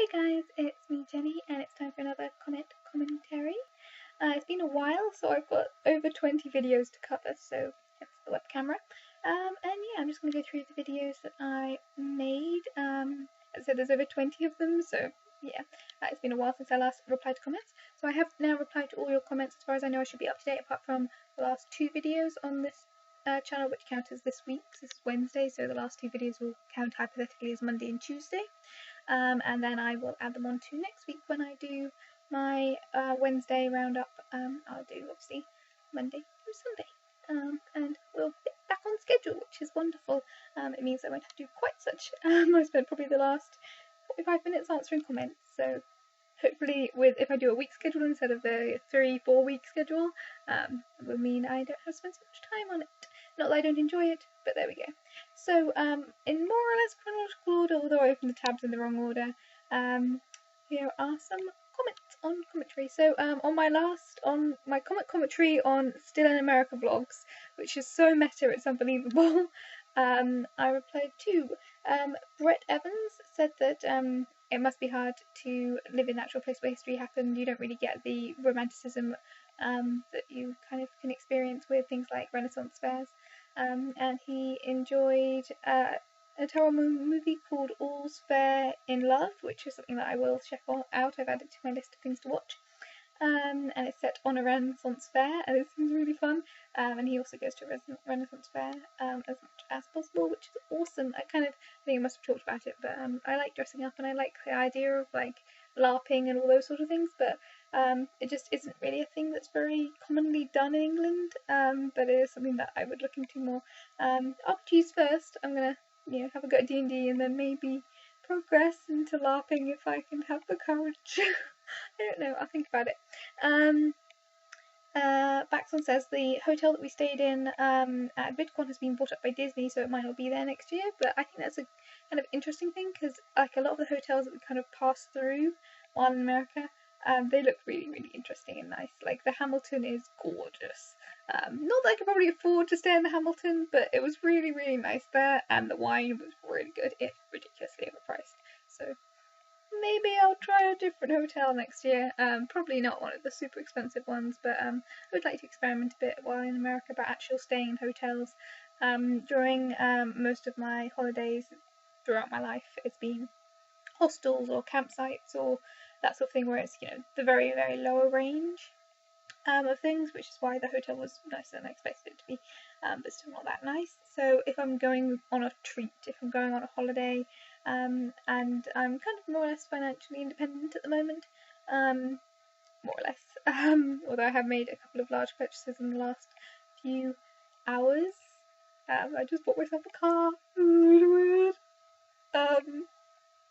Hey guys, it's me Jenny and it's time for another commentary. It's been a while, so I've got over 20 videos to cover, so hence the web camera. And yeah, I'm just going to go through the videos that I made. As I said, there's over 20 of them, so yeah, it's been a while since I last replied to comments. So I have now replied to all your comments. As far as I know, I should be up to date apart from the last two videos on this channel, which count as this week. This is Wednesday, so the last two videos will count hypothetically as Monday and Tuesday. And then I will add them on to next week when I do my Wednesday roundup. I'll do obviously Monday through Sunday, and we'll be back on schedule, which is wonderful. It means I won't have to do quite such. I spent probably the last 45 minutes answering comments, so hopefully if I do a week schedule instead of the 3-4 week schedule, it will mean I don't have to spend so much time on it. Not that I don't enjoy it, but there we go. So, in more or less chronological order, although I opened the tabs in the wrong order, here are some comments on commentary. So, on my commentary on Still in America vlogs, which is so meta, it's unbelievable, I replied to, Brett Evans said that, it must be hard to live in the actual place where history happened. You don't really get the romanticism that you kind of can experience with things like Renaissance fairs. And he enjoyed a terrible movie called All's Fair in Love, which is something that I will check out. I've added to my list of things to watch. And it's set on a Renaissance fair, and it seems really fun. And he also goes to a Renaissance fair as much as possible, which is awesome. I think I must have talked about it, but I like dressing up, and I like the idea of like LARPing and all those sort of things, but it just isn't really a thing that's very commonly done in England, but it is something that I would look into more. RPGs first. I'm gonna have a go at D&D and then maybe progress into LARPing if I can have the courage. I don't know, I'll think about it. Baxon says the hotel that we stayed in at VidCon has been bought up by Disney, so it might not be there next year, but I think that's a kind of interesting thing, because like a lot of the hotels that we kind of passed through while in America, they look really, really interesting and nice. Like the Hamilton is gorgeous. Not that I could probably afford to stay in the Hamilton, but it was really, really nice there, and the wine was really good, if ridiculously overpriced. So maybe I'll try a different hotel next year. Probably not one of the super expensive ones, but I would like to experiment a bit while in America about actually staying in hotels. During most of my holidays throughout my life, it's been hostels or campsites or that sort of thing, where it's the very, very lower range of things, which is why the hotel was nicer than I expected it to be, but still not that nice. So if I'm going on a treat, if I'm going on a holiday, and I'm kind of more or less financially independent at the moment, more or less, although I have made a couple of large purchases in the last few hours. I just bought myself a car, really weird, a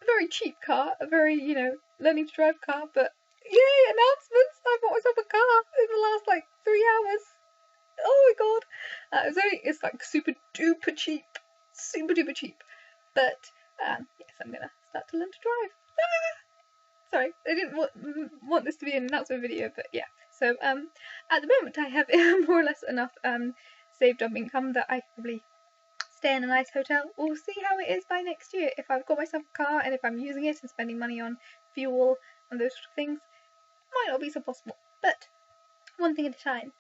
very cheap car, a very, learning to drive car, but yay, announcements! I bought myself a car in the last, 3 hours. Oh my god! It's like super duper cheap. But, yes, I'm gonna start to learn to drive. Sorry, I didn't want this to be an announcement video, but yeah. So, at the moment I have more or less enough, saved up income that I can probably stay in a nice hotel. We'll see how it is by next year. If I've got myself a car and if I'm using it and spending money on fuel and those sort of things, might not be so possible, but one thing at a time.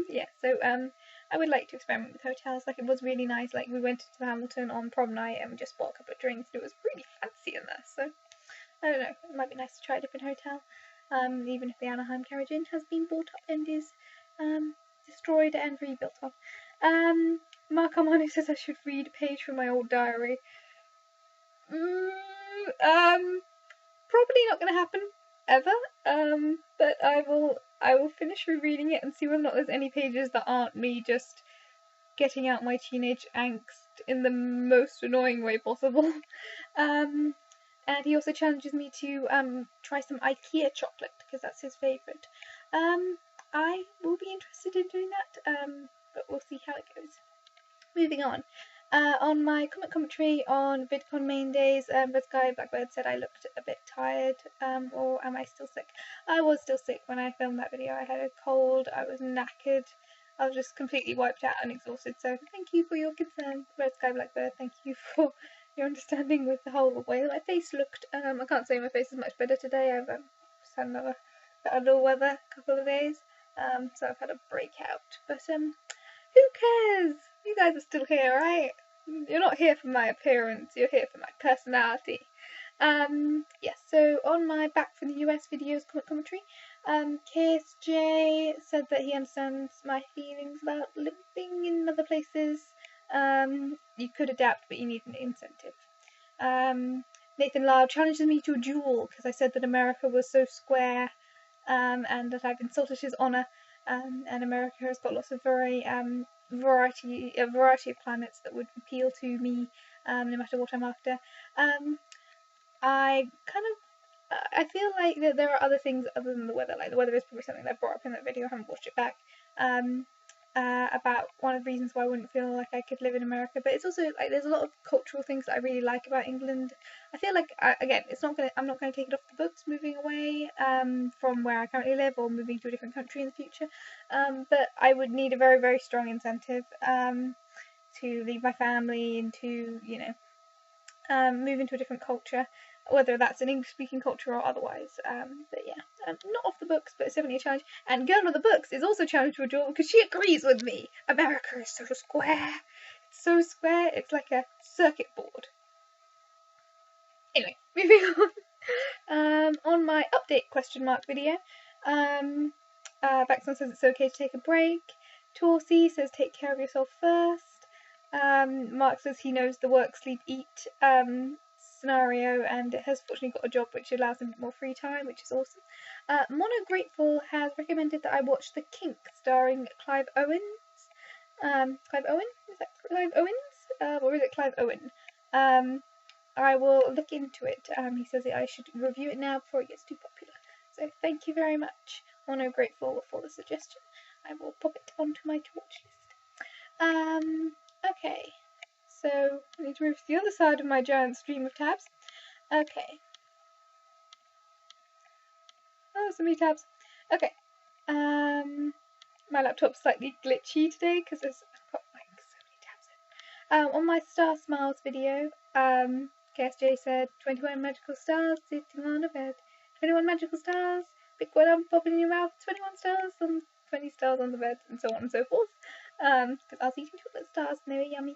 Yeah, so I would like to experiment with hotels. Like, it was really nice. Like, we went to the Hamilton on prom night and we just bought a couple of drinks, and it was really fancy in there. So I don't know, it might be nice to try a different hotel, even if the Anaheim Carriage Inn has been bought up and is destroyed and rebuilt on. Mark Armani says I should read a page from my old diary. Probably not going to happen ever. But I will finish rereading it and see whether or not there's any pages that aren't me just getting out my teenage angst in the most annoying way possible. And he also challenges me to try some IKEA chocolate, because that's his favourite. I will be interested in doing that, but we'll see how it goes. Moving on. On my commentary on VidCon main days, Red Sky Blackbird said I looked a bit tired, or am I still sick? I was still sick when I filmed that video. I had a cold, I was knackered, I was just completely wiped out and exhausted, so thank you for your concern, Red Sky Blackbird. Thank you for your understanding with the whole way my face looked. I can't say my face is much better today. I've just had another weather couple of days, so I've had a breakout. But who cares? You guys are still here, right? You're not here for my appearance. You're here for my personality. Yes. So on my back from the US videos commentary, KSJ said that he understands my feelings about living in other places. You could adapt, but you need an incentive. Nathan Lyle challenges me to a duel because I said that America was so square, and that I've insulted his honour. And America has got lots of variety of planets that would appeal to me, no matter what I'm after. I feel like that there are other things other than the weather. Like the weather is probably something that I brought up in that video. I haven't watched it back. About one of the reasons why I wouldn't feel like I could live in America, but it's also like there's a lot of cultural things that I really like about England. I feel like again, I'm not gonna take it off the books moving away from where I currently live or moving to a different country in the future. But I would need a very, very strong incentive to leave my family and to move into a different culture, whether that's an English-speaking culture or otherwise. But yeah, not off the books, but it's definitely a challenge. And Girl of the Books is also challenged to a duel because she agrees with me. America is so square. It's so square. It's like a circuit board. Anyway, moving on. On my update question mark video, Baxon says it's okay to take a break. Torcy says take care of yourself first. Mark says he knows the work, sleep, eat scenario and has fortunately got a job which allows him more free time, which is awesome. Mono Grateful has recommended that I watch The Kink starring Clive Owens. Clive Owen? Is that Clive Owens? Or is it Clive Owen? I will look into it. He says that I should review it now before it gets too popular. So thank you very much, Mono Grateful, for the suggestion. I will pop it onto my to watch list. Okay, so I need to move to the other side of my giant stream of tabs. Okay. Oh, so many tabs. Okay. My laptop's slightly glitchy today because I've got like so many tabs in. On my Star Smiles video, KSJ said 21 magical stars sitting on a bed. 21 magical stars, big one up popping in your mouth, 21 stars on 20 stars on the bed, and so on and so forth. Because I was eating chocolate stars and they were yummy.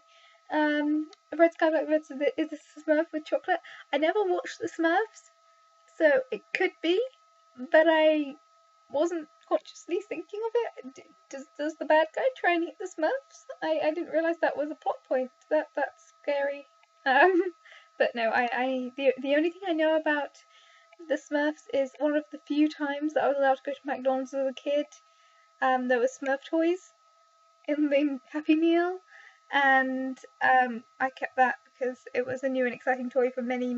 Red Sky Black Red says, is this a Smurf with chocolate? I never watched the Smurfs, so it could be, but I wasn't consciously thinking of it. Does the bad guy try and eat the Smurfs? I didn't realise that was a plot point. That's scary. But no, the only thing I know about the Smurfs is one of the few times that I was allowed to go to McDonald's as a kid. There were Smurf toys in the Happy Meal, and I kept that because it was a new and exciting toy for many years.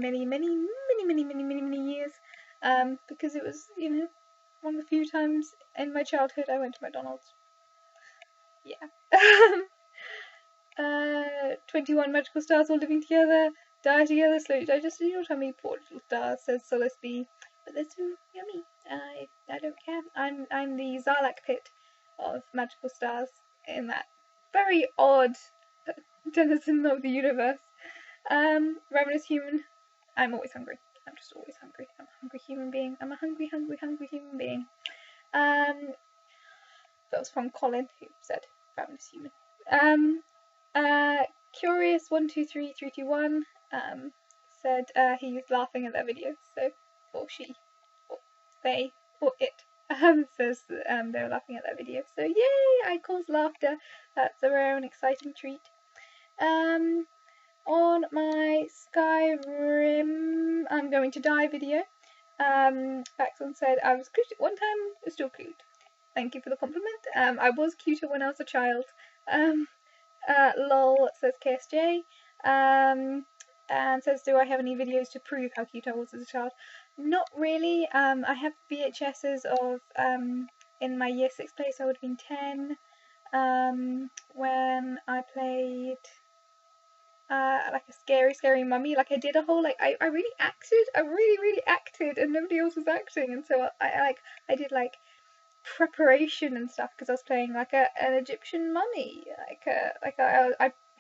Because it was, one of the few times in my childhood I went to McDonald's. Yeah. 21 magical stars all living together, die together, slowly digest in your tummy, poor little star, says Solace B. But they're so yummy. I don't care. I'm the Zarlak pit of magical stars in that very odd denizen of the universe. Ravenous human. I'm always hungry. I'm just always hungry. I'm a hungry human being. I'm a hungry human being. That was from Colin, who said ravenous human. Curious123321 said he was laughing at that video, so, or she, or they, or it, says they were laughing at that video. So yay, I cause laughter. That's a rare and exciting treat. On my Skyrim I'm going to die video, Baxon said I was cute at one time, still cute. Thank you for the compliment. I was cuter when I was a child. Lol, says KSJ. And says, do I have any videos to prove how cute I was as a child? Not really. I have VHSs of, in my year 6 place I would have been 10, when I played, like a scary mummy. Like I did a whole, I really acted. I really acted, and nobody else was acting, and so I did like preparation and stuff because I was playing like an Egyptian mummy. I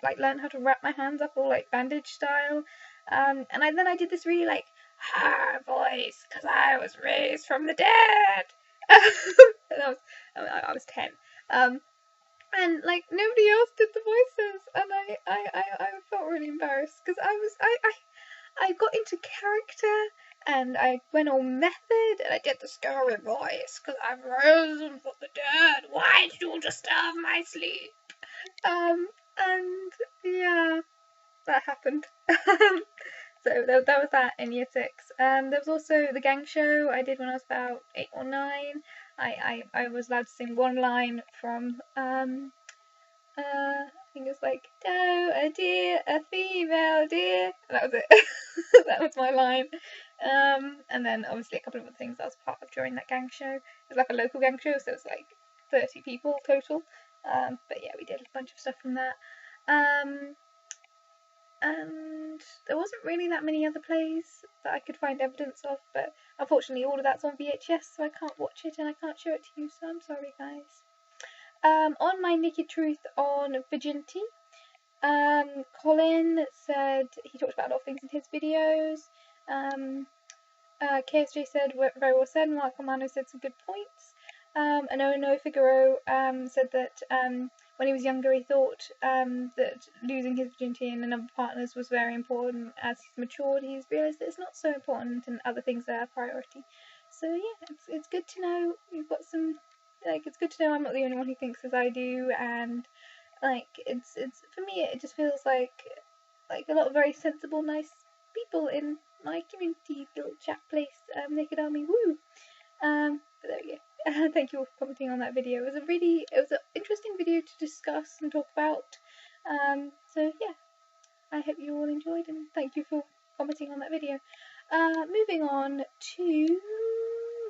like learn how to wrap my hands up all like bandage style. And then I did this really like hard voice because I was raised from the dead. And I was 10. And like nobody else did the voices, and I felt really embarrassed because I got into character and I went all method and I did the scary voice because I've risen from the dead. Why did you disturb my sleep? And yeah, that happened. So that was that in year 6. There was also the gang show I did when I was about 8 or 9. I was allowed to sing one line from I think it was like, "Doe, a deer, a female deer." And that was it. That was my line. And then obviously a couple of other things I was part of during that gang show. It was like a local gang show, so it was like 30 people total. But yeah, we did a bunch of stuff from that. And there wasn't really that many other plays that I could find evidence of, but unfortunately all of that's on VHS, so I can't watch it and I can't show it to you, so I'm sorry guys. On my Naked Truth on virginity, Colin said he talked about a lot of things in his videos. KSJ said very well said, and Mark Romano said some good points. And Ono Figaro said that when he was younger he thought that losing his virginity in a number of partners was very important. As he's matured, he's realised that it's not so important and other things are a priority. So yeah, it's good to know you've got some, like, it's good to know I'm not the only one who thinks as I do, and like it's for me it just feels like a lot of very sensible, nice people in my community little chat place, Naked Army, woo! But there we go. Thank you all for commenting on that video. It was an interesting video to discuss and talk about. So yeah, I hope you all enjoyed, and thank you for commenting on that video. Moving on to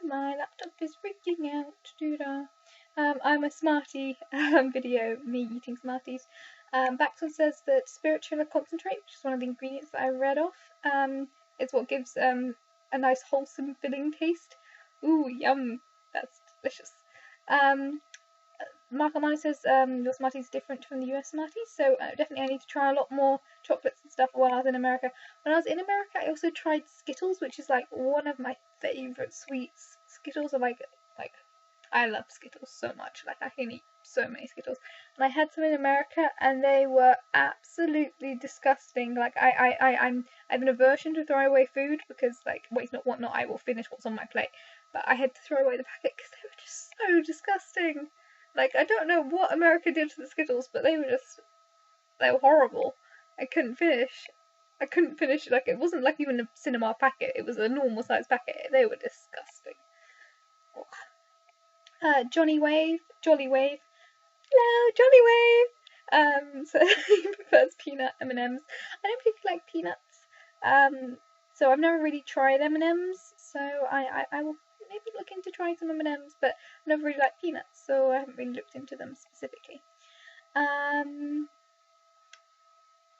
my laptop is freaking out. I'm a Smartie video, me eating Smarties. Baxter says that spiritual concentrate, which is one of the ingredients that I read off, is what gives a nice wholesome filling taste. Ooh, yum, that's delicious. Mark Armani says your Smarties is different from the US Smarties, so definitely I need to try a lot more chocolates and stuff while I was in America. When I was in America, I also tried Skittles, which is like one of my favourite sweets. Skittles are like I love Skittles so much. Like I can eat so many Skittles. And I had some in America and they were absolutely disgusting. Like I have an aversion to throw away food because like waste not want not, I will finish what's on my plate. But I had to throw away the packet because they were just so disgusting. Like I don't know what America did to the Skittles, but they were horrible. I couldn't finish. Like it wasn't like even a cinema packet. It was a normal size packet. They were disgusting. Jolly Wave. Hello, Jolly Wave. So he prefers peanut M&Ms. I don't particularly like peanuts. So I've never really tried M&Ms. So I will maybe look into trying some M&Ms, but I've never really liked peanuts, so I haven't really looked into them specifically.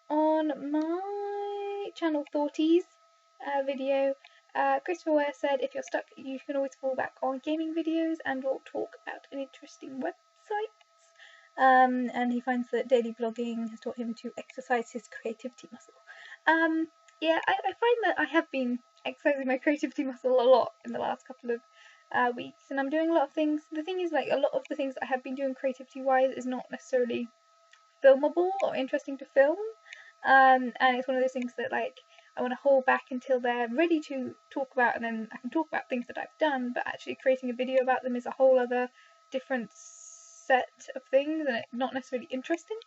On my channel Thoughties video, Christopher Ware said if you're stuck you can always fall back on gaming videos and we'll talk about an interesting website. And he finds that daily blogging has taught him to exercise his creativity muscle. Yeah, I find that I have been exercising my creativity muscle a lot in the last couple of weeks, and I'm doing a lot of things. The thing is, like, a lot of the things that I have been doing creativity wise is not necessarily filmable or interesting to film. And it's one of those things that like I want to hold back until they're ready to talk about, and then I can talk about things that I've done, but actually creating a video about them is a whole other different set of things and it's not necessarily interesting.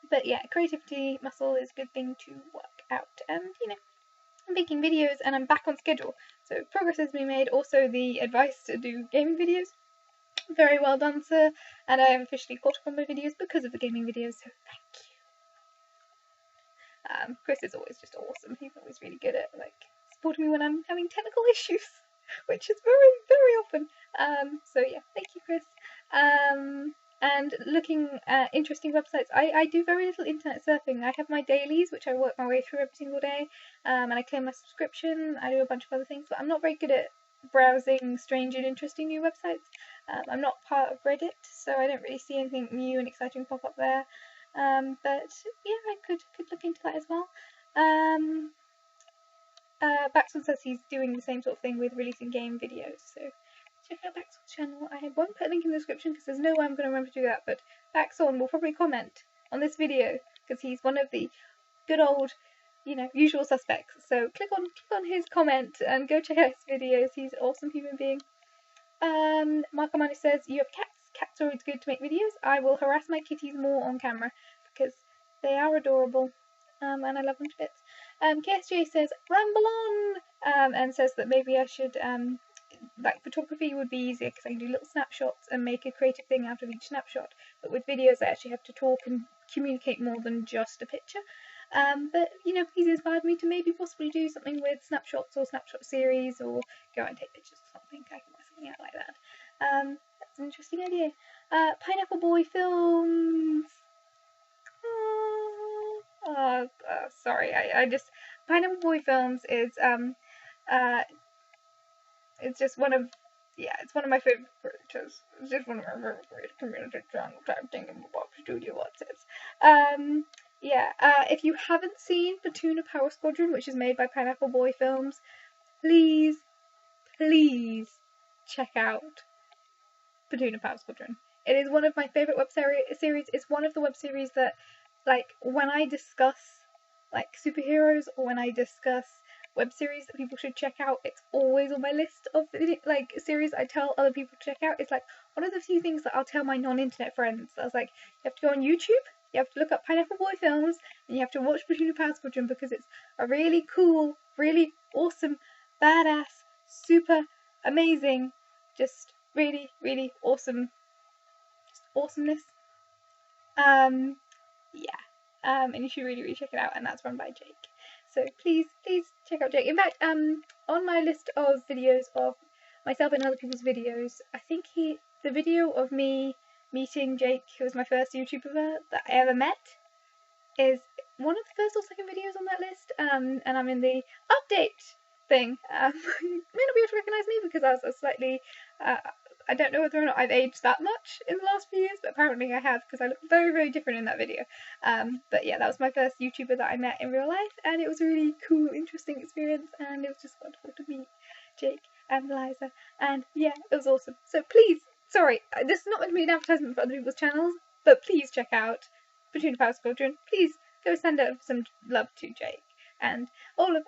But yeah, creativity muscle is a good thing to work out, and you know, I'm making videos and I'm back on schedule, so progress has been made. Also the advice to do gaming videos, very well done, sir, and I have officially caught up on my videos because of the gaming videos, so thank you. Chris is always just awesome. He's always really good at like supporting me when I'm having technical issues, which is very, very often. So yeah, thank you, Chris. And looking at interesting websites, I do very little internet surfing. I have my dailies, which I work my way through every single day, and I claim my subscription. I do a bunch of other things, but I'm not very good at browsing strange and interesting new websites. I'm not part of Reddit, so I don't really see anything new and exciting pop up there. But yeah, I could look into that as well. Baxwell says he's doing the same sort of thing with releasing game videos, so check out Baxwell's channel. I won't put a link in the description because there's no way I'm going to remember to do that, but Baxwell will probably comment on this video because he's one of the good old, usual suspects. So click on his comment and go check out his videos. He's an awesome human being. Mark Armani says, you have cats. Cats are always good to make videos. I will harass my kitties more on camera because they are adorable, and I love them to bits. KSJ says, ramble on, and says that maybe I should, like, photography would be easier because I can do little snapshots and make a creative thing out of each snapshot. But with videos, I actually have to talk and communicate more than just a picture. But, he's inspired me to maybe possibly do something with snapshots or snapshot series, or go out and take pictures or something. I can work something out like that. That's an interesting idea. Pineapple Boy Films. Sorry, I just, Pineapple Boy Films is, it's just one of, it's one of my favorite creators. It's just one of my favorite creative community channel type thing in Bob Studio What's it. If you haven't seen Platoon Power Squadron, which is made by Pineapple Boy Films, please check out Platoon Power Squadron. It is one of my favourite web series. It's one of the web series that, like, when I discuss, like, superheroes, or when I discuss web series that people should check out, it's always on my list of, like, series I tell other people to check out. It's, like, one of the few things that I'll tell my non-internet friends. I was like, you have to go on YouTube, you have to look up Pineapple Boy Films, and you have to watch Platoon Power Squadron because it's a really cool, really awesome, badass, super amazing, just really, really awesome, just awesomeness. And you should really check it out, and that's run by Jake. So please check out Jake. In fact, on my list of videos of myself and other people's videos, I think the video of me meeting Jake, who was my first YouTuber that I ever met, is one of the first or second videos on that list. And I'm in the update thing. You may not be able to recognise me because I was slightly, I don't know whether or not I've aged that much in the last few years, but apparently I have because I look very different in that video. But yeah, that was my first YouTuber that I met in real life, and it was a really cool, interesting experience, and it was just wonderful to meet Jake and Liza, and yeah, it was awesome. So please, sorry, this is not meant to be an advertisement for other people's channels, but please check out Platoon Power Squadron. Please go send out some love to Jake and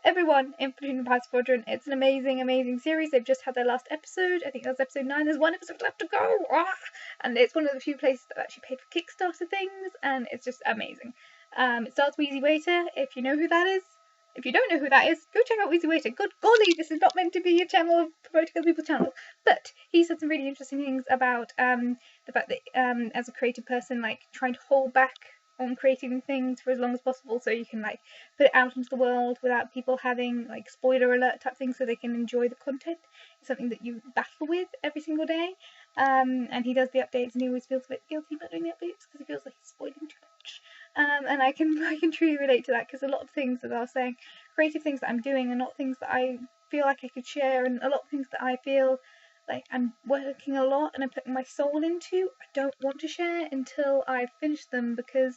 everyone in Platoon Power Squadron. It's an amazing series. They've just had their last episode. I think that's episode 9. There's one episode left to go. And it's one of the few places that actually paid for Kickstarter things, and it's just amazing. It starts with Wheezy Waiter, if you know who that is. If you don't know who that is, go check out Wheezy Waiter. Good golly, this is not meant to be a channel of promoting other people's channels. But he said some really interesting things about the fact that as a creative person, like, trying to hold back on creating things for as long as possible so you can, like, put it out into the world without people having, like, spoiler alert type things so they can enjoy the content. It's something that you battle with every single day. And he does the updates, and he always feels a bit guilty about doing the updates because he feels like he's spoiling too much. And I can truly relate to that because a lot of things that I was saying, creative things that I'm doing, are not things that I feel like I could share, and a lot of things that I feel like I'm working a lot and I'm putting my soul into, I don't want to share until I've finished them because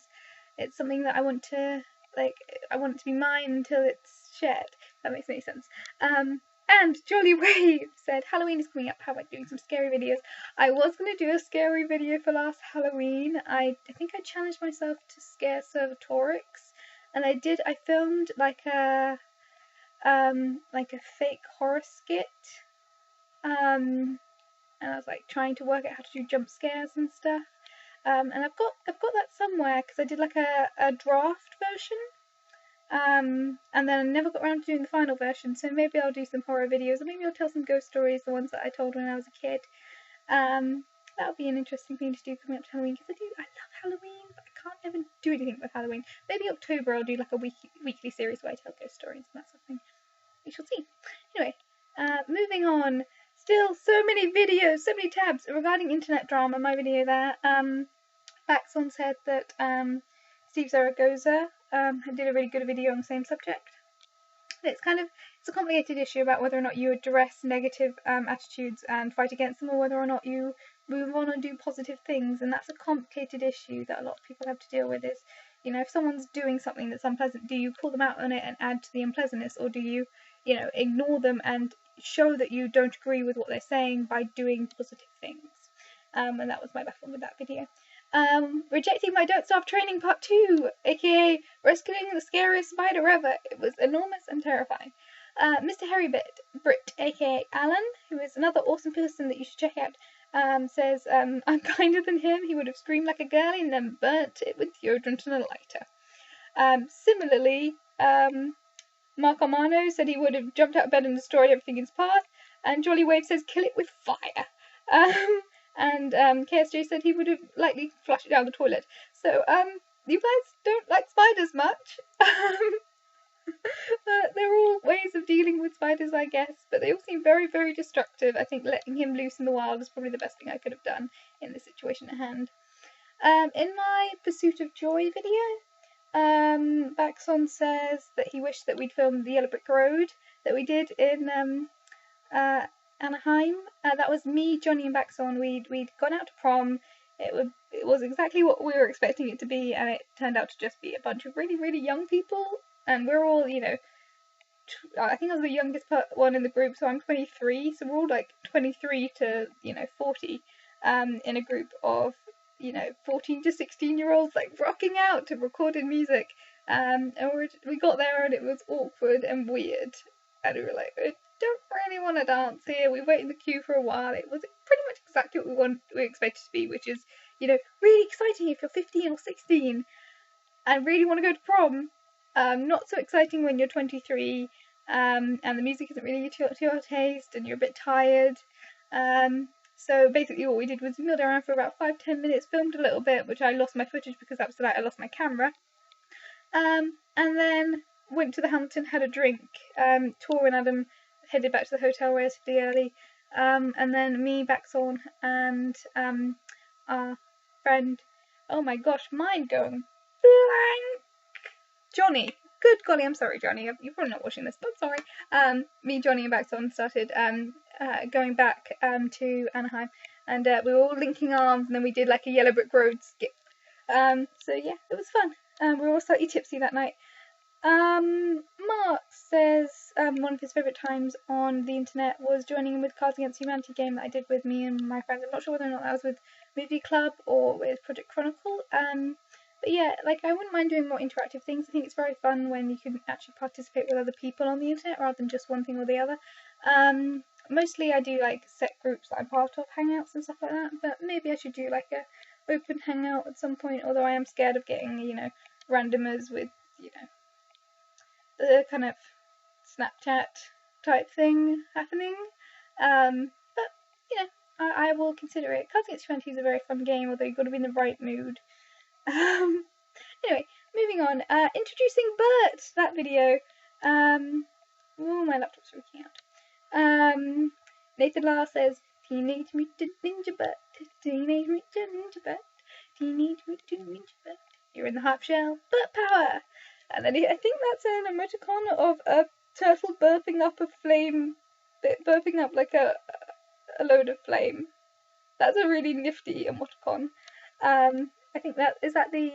it's something that I want to, like, I want it to be mine until it's shared. If that makes any sense. And Jolly Wave said, Halloween is coming up, how about doing some scary videos? I was going to do a scary video for last Halloween. I think I challenged myself to scare Servatorix, and I filmed like a fake horror skit. And I was, like, trying to work out how to do jump scares and stuff. And I've got that somewhere because I did, like, a draft version. And then I never got around to doing the final version, so maybe I'll do some horror videos, or maybe I'll tell some ghost stories, the ones that I told when I was a kid. That would be an interesting thing to do coming up to Halloween, because I love Halloween, but I can't ever do anything with Halloween. Maybe October I'll do, like, a weekly series where I tell ghost stories and that sort of thing. We shall see. Anyway, moving on. Still, so many videos, so many tabs regarding internet drama. My video there. Baxon said that Steve Zaragoza did a really good video on the same subject. it's a complicated issue about whether or not you address negative attitudes and fight against them, or whether or not you move on and do positive things. And that's a complicated issue that a lot of people have to deal with. Is, you know, if someone's doing something that's unpleasant, do you call them out on it and add to the unpleasantness, or do you, you know, ignore them and show that you don't agree with what they're saying by doing positive things? And that was my battle with that video. Rejecting my Don't Starve training part 2, aka rescuing the scariest spider ever. It was enormous and terrifying. Mr. Harry Britt, aka Alan, who is another awesome person that you should check out, says, I'm kinder than him. He would have screamed like a girlie and then burnt it with deodorant and a lighter. Similarly, Mark Armano said he would have jumped out of bed and destroyed everything in his path. And Jolly Wave says, kill it with fire. And KSJ said he would have likely flushed it down the toilet. So, you guys don't like spiders much. They're all ways of dealing with spiders, I guess, but they all seem very, very destructive. I think letting him loose in the wild is probably the best thing I could have done in this situation at hand. In my Pursuit of Joy video, Baxon says that he wished that we'd filmed the Yellow Brick Road that we did in Anaheim. That was me, Johnny, and Baxon. We'd gone out to prom. It was exactly what we were expecting it to be, and it turned out to just be a bunch of really, really young people. And we're all, you know, I think I was the youngest one in the group, so I'm 23. So we're all like 23 to, you know, 40, in a group of, you know, 14 to 16-year-olds, like rocking out to recorded music. And we got there and it was awkward and weird, and we were like, don't really want to dance here. We waited in the queue for a while. It was pretty much exactly what we expected to be, which is, you know, really exciting if you're 15 or 16 and really want to go to prom. Not so exciting when you're 23, and the music isn't really to your taste and you're a bit tired. So basically what we did was we milled around for about 5-10 minutes, filmed a little bit, which I lost my footage because that was the night I lost my camera. And then went to the Hampton, had a drink. Tor and Adam headed back to the hotel relatively early, and then me, Baxon, and our friend, oh my gosh, mind going blank, Johnny. Good golly, I'm sorry, Johnny. You're probably not watching this, but I'm sorry. Me, Johnny, and Baxon started going back to Anaheim, and we were all linking arms, and then we did like a Yellow Brick Road skip. So yeah, it was fun. We were all slightly tipsy that night. Mark says one of his favourite times on the internet was joining in with Cards Against Humanity game that I did with me and my friends. I'm not sure whether or not that was with Movie Club or with Project Chronicle. But yeah, like, I wouldn't mind doing more interactive things. I think it's very fun when you can actually participate with other people on the internet rather than just one thing or the other. Mostly I do like set groups that I'm part of, hangouts and stuff like that, but maybe I should do like a open hangout at some point, although I am scared of getting, you know, randomers with, you know, the kind of Snapchat type thing happening. But, you know, I will consider it. Cards Against Humanity is a very fun game, although you've got to be in the right mood. Anyway, moving on. Introducing Bert, that video. Oh, my laptop's freaking out. Nathan Lar says, Teenage Mutant Ninja Bert, Teenage Mutant Ninja Bert, Teenage Mutant Ninja Bert. You're in the half shell, Bert power. And then I think that's an emoticon of a turtle burping up a flame, burping up like a load of flame. That's a really nifty emoticon. I think is that the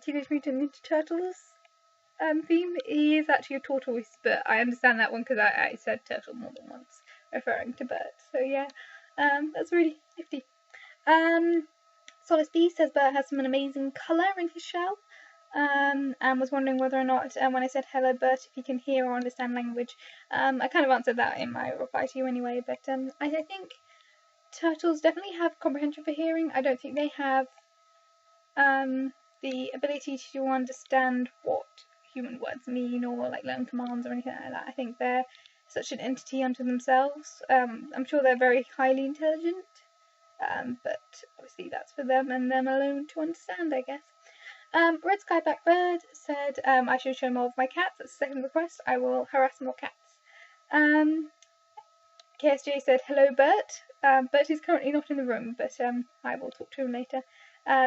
Teenage Mutant Ninja Turtles theme. He is actually a tortoise, but I understand that one because I said turtle more than once, referring to Bert. So yeah, that's really nifty. Solace B says Bert has some amazing colour in his shell. And was wondering whether or not, when I said hello Bert, if he can hear or understand language. I kind of answered that in my reply to you anyway, but I think turtles definitely have comprehension for hearing. I don't think they have the ability to understand what human words mean or like learn commands or anything like that. I think they're such an entity unto themselves. I'm sure they're very highly intelligent, but obviously that's for them and them alone to understand, I guess. Red Sky Blackbird said I should show more of my cats. That's the second request. I will harass more cats. KSJ said hello Bert. Bert is currently not in the room, but I will talk to him later.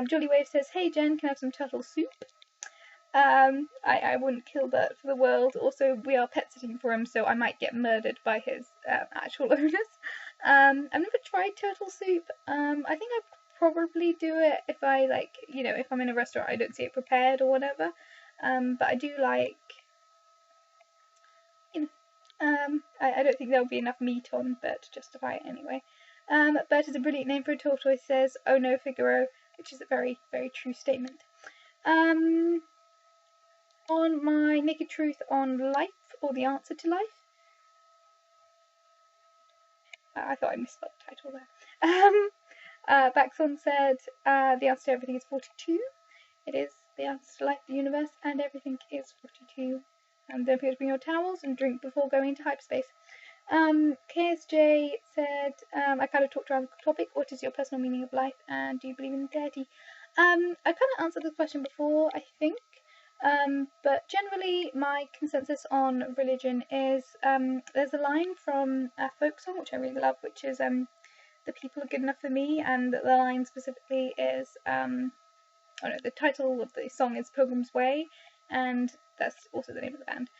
Jolly Wave says, hey Jen, can I have some turtle soup? I wouldn't kill Bert for the world. Also, we are pet sitting for him, so I might get murdered by his actual owners. I've never tried turtle soup. I think I'd probably do it if I if I'm in a restaurant, I don't see it prepared or whatever. But I do like, I don't think there'll be enough meat on Bert to justify it anyway. Bert is a brilliant name for a tortoise, says "Oh no, Figaro," which is a very, very true statement. On my naked truth on life, or the answer to life. I thought I misspelled the title there. Baxon said the answer to everything is 42. It is the answer to life, the universe, and everything is 42. And don't forget to bring your towels and drink before going into hyperspace. KSJ said, I kind of talked around the topic. What is your personal meaning of life, and do you believe in deity? I kind of answered this question before, I think. But generally, my consensus on religion is there's a line from a folk song which I really love, which is "The people are good enough for me," and the line specifically is the title of the song is "Pilgrim's Way," and that's also the name of the band.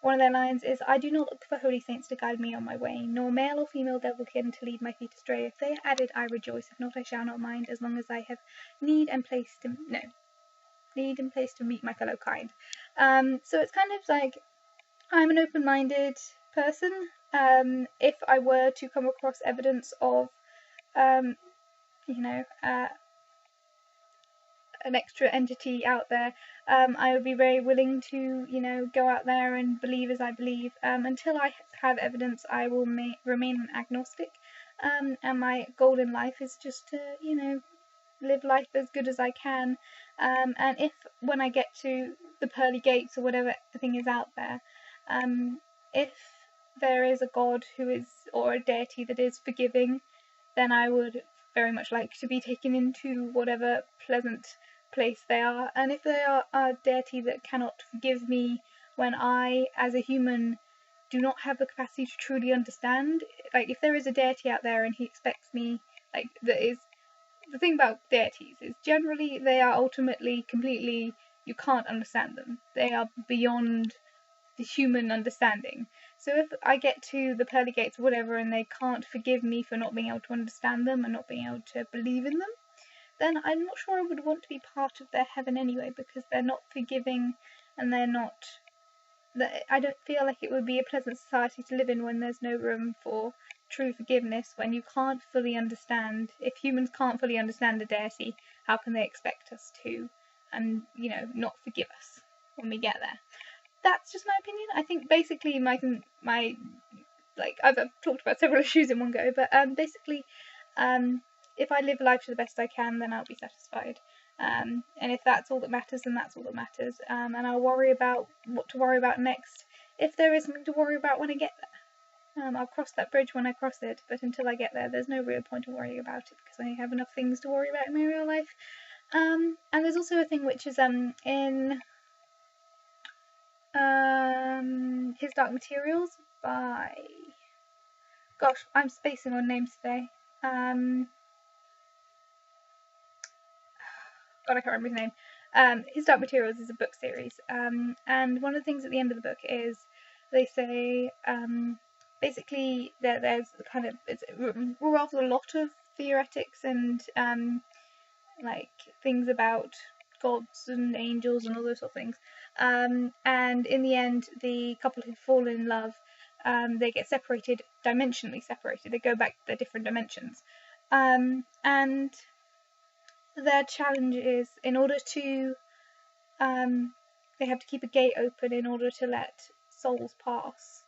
One of their lines is, "I do not look for holy saints to guide me on my way, nor male or female devilkin to lead my feet astray. If they are added, I rejoice. If not, I shall not mind, as long as I have need and place to meet my fellow kind." So it's kind of like I'm an open-minded person. If I were to come across evidence of, an extra entity out there, I would be very willing to, go out there and believe as I believe. Until I have evidence, I will remain agnostic. And my goal in life is just to, live life as good as I can. And if when I get to the pearly gates or whatever thing is out there, if there is a God or a deity that is forgiving, then I would very much like to be taken into whatever pleasant place they are. And if they are a deity that cannot forgive me when I, as a human, do not have the capacity to truly understand, like if there is a deity out there and he expects me, the thing about deities is generally they are ultimately completely, you can't understand them. They are beyond the human understanding. So if I get to the pearly gates or whatever and they can't forgive me for not being able to understand them and not being able to believe in them, then I'm not sure I would want to be part of their heaven anyway, because they're not forgiving and I don't feel like it would be a pleasant society to live in when there's no room for true forgiveness, when you can't fully understand. If humans can't fully understand a deity, how can they expect us to, and not forgive us when we get there? That's just my opinion. I think basically I've talked about several issues in one go, but basically, if I live life to the best I can, then I'll be satisfied. And if that's all that matters, then that's all that matters. And I'll worry about what to worry about next, if there is something to worry about when I get there. I'll cross that bridge when I cross it, but until I get there, there's no real point in worrying about it, because I have enough things to worry about in my real life. And there's also a thing which is in His Dark Materials by... Gosh, I'm spacing on names today. God, I can't remember his name. His Dark Materials is a book series, and one of the things at the end of the book is they say basically that there's it revolves a lot of theoretics and things about gods and angels and all those sort of things. And in the end, the couple who fall in love, they get separated, dimensionally separated. They go back to their different dimensions, and their challenge is, in order to they have to keep a gate open in order to let souls pass.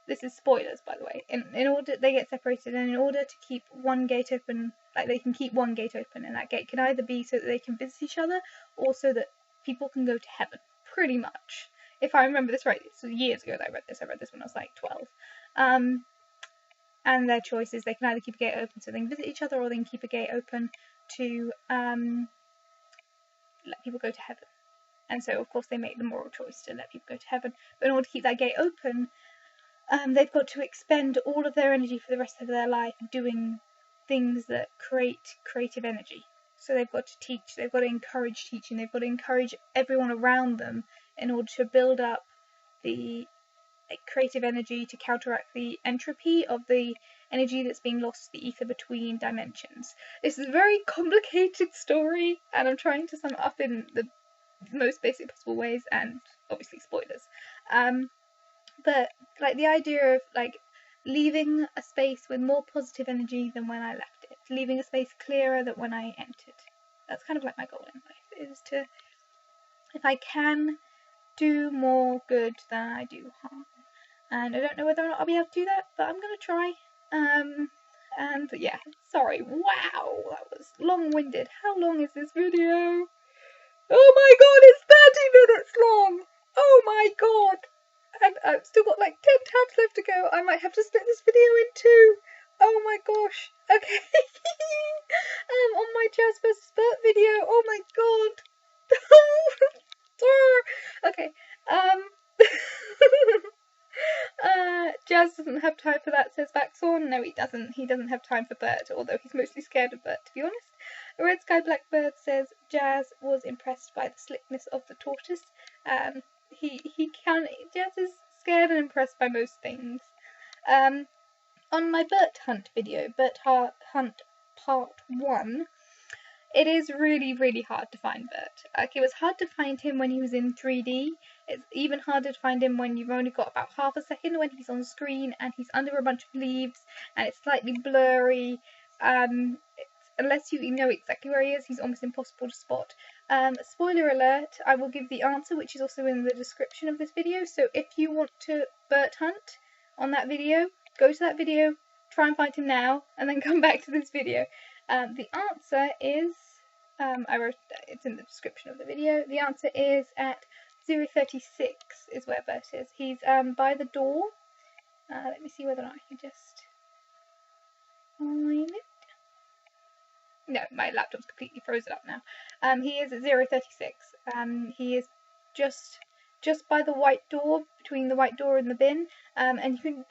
This is spoilers, by the way. In order, they get separated, and in order to keep one gate open, they can keep one gate open, and that gate can either be so that they can visit each other, or so that people can go to heaven, pretty much. If I remember this right, this was years ago that I read this. I read this when I was 12. And their choice is they can either keep a gate open so they can visit each other, or they can keep a gate open to let people go to heaven. And so, of course, they make the moral choice to let people go to heaven. But in order to keep that gate open, they've got to expend all of their energy for the rest of their life doing things that create creative energy. So they've got to teach, they've got to encourage teaching, they've got to encourage everyone around them in order to build up the creative energy to counteract the entropy of the energy that's being lost to the ether between dimensions. This is a very complicated story, and I'm trying to sum it up in the most basic possible ways, and obviously spoilers. But like the idea of like leaving a space with more positive energy than when I left it, leaving a space clearer than when I entered. That's kind of like my goal in life, is to, if I can, do more good than I do harm. And I don't know whether or not I'll be able to do that, but I'm gonna try. And yeah, sorry. Wow, that was long-winded. How long is this video? Oh my god, it's 30 minutes long! Oh my god! And I've still got like 10 tabs left to go. I might have to split this video in two. Oh my gosh. Okay. On my Jazz vs. Bert video. Oh my god. Okay. Jazz doesn't have time for that, says Baxorn. No, he doesn't. He doesn't have time for Bert, although he's mostly scared of Bert, to be honest. Red Sky Blackbird says Jazz was impressed by the slickness of the tortoise. Jazz is scared and impressed by most things. On my Bert Hunt video, Bert Hunt Part 1, it is really, really hard to find Bert. Like, it was hard to find him when he was in 3D. It's even harder to find him when you've only got about half a second when he's on screen and he's under a bunch of leaves and it's slightly blurry. Unless you know exactly where he is, he's almost impossible to spot. Spoiler alert, I will give the answer, which is also in the description of this video. So if you want to Bert Hunt on that video, go to that video, try and find him now, and then come back to this video. The answer is, it's in the description of the video. The answer is at 036 is where Bert is. He's by the door. Let me see whether or not I can just find it. No, my laptop's completely frozen up now. He is at 036. He is just by the white door, between the white door and the bin. And you can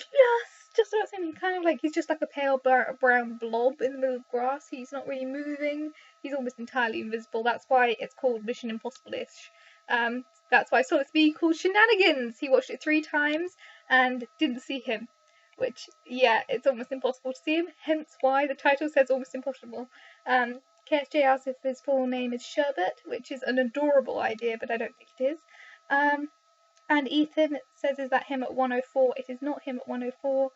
just about see him. He's just like a pale brown blob in the middle of grass. He's not really moving. He's almost entirely invisible. That's why it's called Mission Impossible-ish. That's why Solid Speed called Shenanigans. He watched it 3 times and didn't see him. Which, yeah, it's almost impossible to see him, hence why the title says almost impossible. KSJ asks if his full name is Sherbet, which is an adorable idea, but I don't think it is. And Ethan says, is that him at 104? It is not him at 104,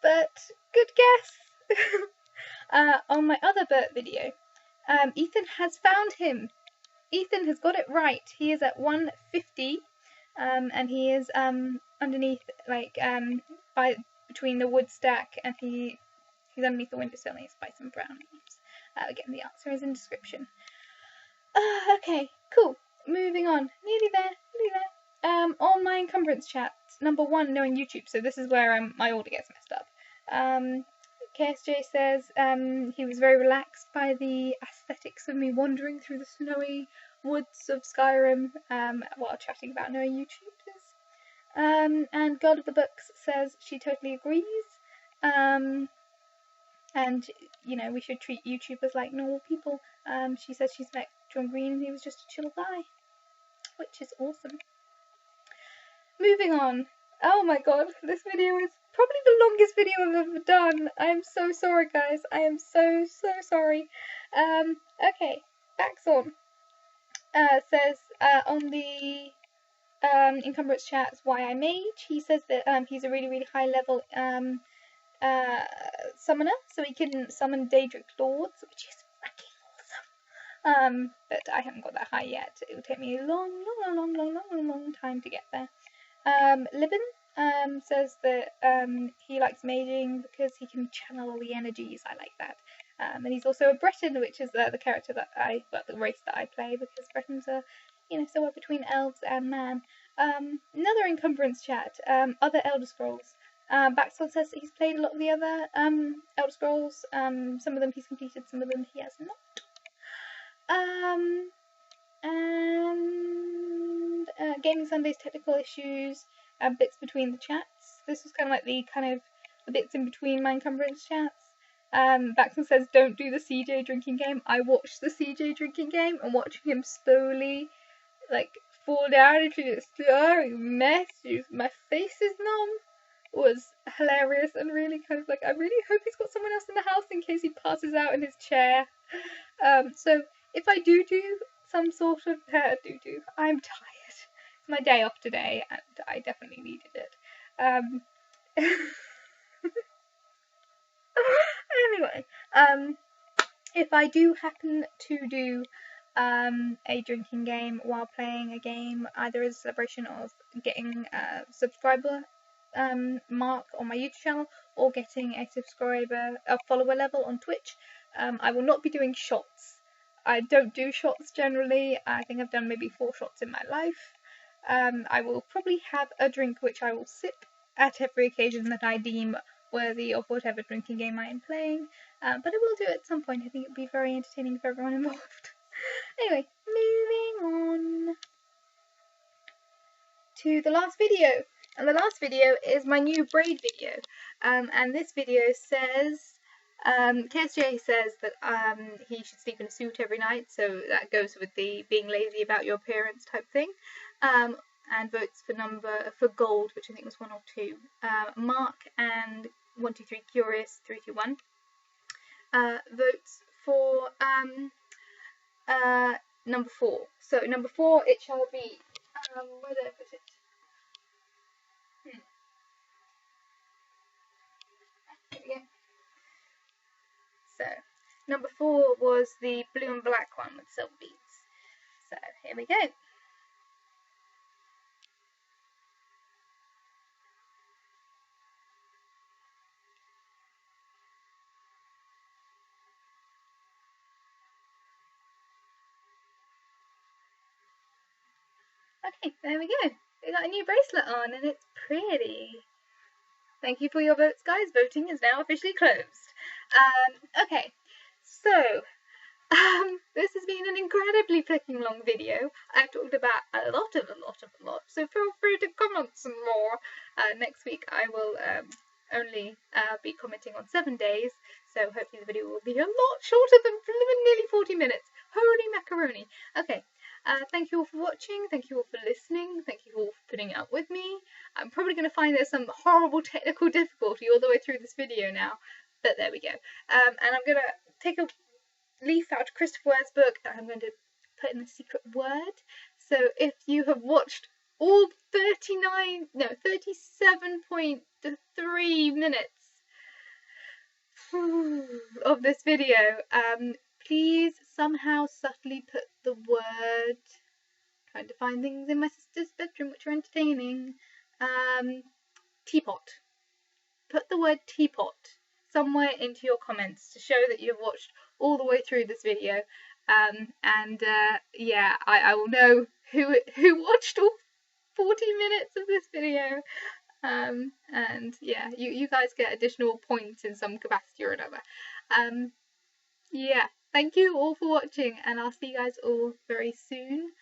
but good guess. On my other Bert video, Ethan has found him. Ethan has got it right. He is at 150, and he is underneath, between the wood stack, and he's underneath the windowsill, and he's by some brown leaves. Again, the answer is in description. Okay, cool. Moving on. Nearly there. On my encumbrance chat, number 1, knowing YouTube, so this is where my order gets messed up. KSJ says he was very relaxed by the aesthetics of me wandering through the snowy woods of Skyrim while chatting about knowing YouTubers. And God of the Books says she totally agrees. And, you know, we should treat YouTubers like normal people. She says she's met John Green and he was just a chill guy, which is awesome. Moving on. Oh my god, this video is probably the longest video I've ever done. I am so sorry, guys. I am so sorry. Okay, Baxorn says on the encumbrance chats why I mage. He says that he's a really high level summoner, so he can summon Daedric Lords, which is fucking awesome. But I haven't got that high yet. It will take me a long time to get there. Libin says that he likes maging because he can channel all the energies. I like that. And he's also a Breton, which is the character that the race that I play, because Bretons are, you know, somewhere between elves and man. Another encumbrance chat, other Elder Scrolls. Baxwell says that he's played a lot of the other Elder Scrolls. Some of them he's completed, some of them he has not. And Gaming Sunday's technical issues, bits between the chats. This was kind of like the bits in between my encumbrance chats. Baxton says don't do the CJ drinking game. I watched the CJ drinking game, and watching him slowly like fall down into this slurring mess, my face is numb, was hilarious and really kind of like, I really hope he's got someone else in the house in case he passes out in his chair. So if I do some sort of do, I'm tired. It's my day off today, and I definitely needed it. Anyway, if I do happen to do a drinking game while playing a game, either as a celebration of getting a subscriber mark on my YouTube channel or getting a follower level on Twitch, I will not be doing shots. I don't do shots generally. I think I've done maybe 4 shots in my life. I will probably have a drink which I will sip at every occasion that I deem worthy of whatever drinking game I am playing, but I will do it at some point. I think it would be very entertaining for everyone involved. Anyway, moving on to the last video, and the last video is my new braid video, and this video says, KSJ says that he should sleep in a suit every night, so that goes with the being lazy about your appearance type thing, and votes for gold, which I think was 1 or 2. Mark and 123 Curious 321 votes for number 4. So number 4, it shall be. Where did I put it? Here we go. So number 4 was the blue and black one with silver beads. So here we go. Okay, there we go. We got a new bracelet on, and it's pretty. Thank you for your votes, guys. Voting is now officially closed. Okay, so this has been an incredibly freaking long video. I've talked about a lot, so feel free to comment some more. Next week I will only be commenting on 7 days, so hopefully the video will be a lot shorter than nearly 40 minutes. Holy macaroni. Okay. Thank you all for watching, thank you all for listening, thank you all for putting up with me. I'm probably going to find there's some horrible technical difficulty all the way through this video now, but there we go. And I'm going to take a leaf out of Christopher Ware's book, and I'm going to put in the secret word. So if you have watched all 37.3 minutes of this video, please somehow subtly put the word, trying to find things in my sister's bedroom which are entertaining, teapot. Put the word teapot somewhere into your comments to show that you've watched all the way through this video, yeah, I will know who watched all 40 minutes of this video, and yeah, you guys get additional points in some capacity or another. Yeah, thank you all for watching, and I'll see you guys all very soon.